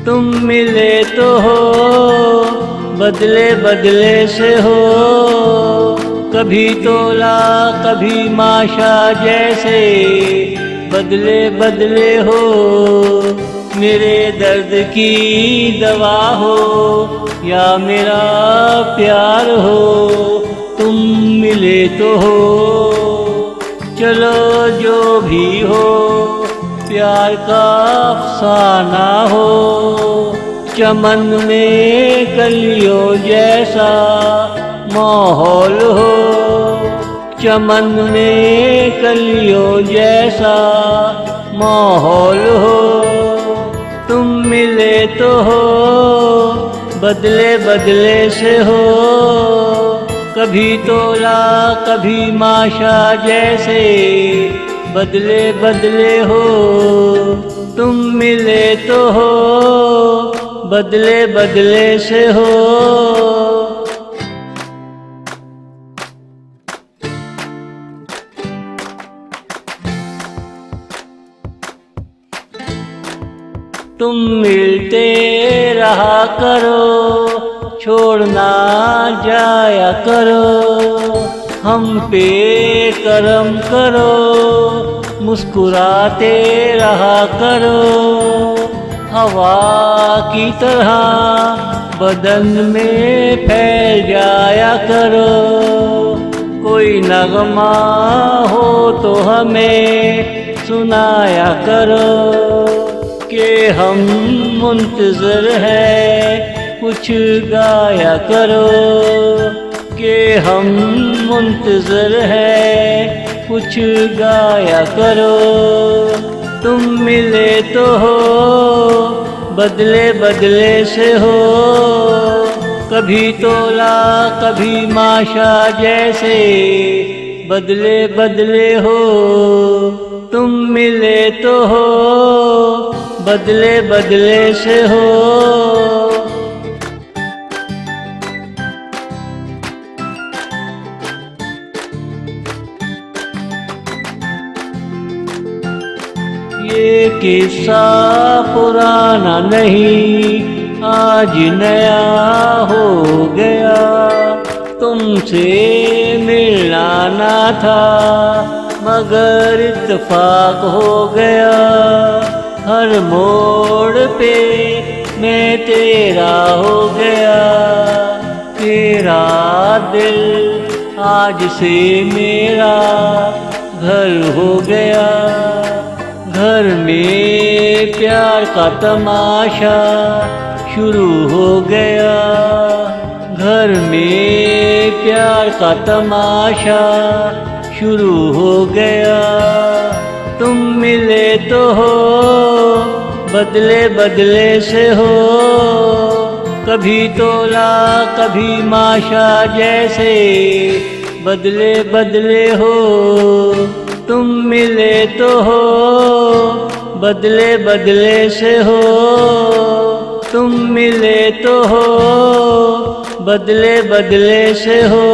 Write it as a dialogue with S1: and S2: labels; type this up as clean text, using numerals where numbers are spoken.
S1: तुम मिले तो हो, बदले बदले से हो, कभी तोला कभी माशा जैसे, बदले बदले हो। मेरे दर्द की दवा हो या मेरा प्यार हो, तुम मिले तो हो। चलो जो भी हो, प्यार का अफसाना हो, चमन में कलियों जैसा माहौल हो, चमन में कलियों जैसा माहौल हो। तुम मिले तो हो, बदले बदले से हो, कभी तोला कभी माशा जैसे, बदले बदले हो। तुम मिले तो हो, बदले बदले से हो। तुम मिलते रहा करो, छोड़ना जाया करो, हम पे करम करो, मुस्कुराते रहा करो। हवा की तरह बदन में फैल जाया करो, कोई नगमा हो तो हमें सुनाया करो, कि हम मुंतज़िर है कुछ गाया करो, कि हम मुंतज़िर है कुछ गाया करो। तुम मिले तो हो, बदले बदले से हो, कभी तोला कभी माशा जैसे, बदले बदले हो। तुम मिले तो हो, बदले बदले से हो। ये किस्सा पुराना नहीं, आज नया हो गया, तुमसे मिलना ना था मगर इत्तेफाक हो गया। हर मोड़ पे मैं तेरा हो गया, तेरा दिल आज से मेरा घर हो गया। घर में प्यार का तमाशा शुरू हो गया, घर में प्यार का तमाशा शुरू हो गया। तुम मिले तो हो, बदले बदले से हो, कभी तोला कभी माशा जैसे, बदले बदले हो। तुम मिले तो हो, बदले बदले से हो, तुम मिले तो हो, बदले बदले से हो।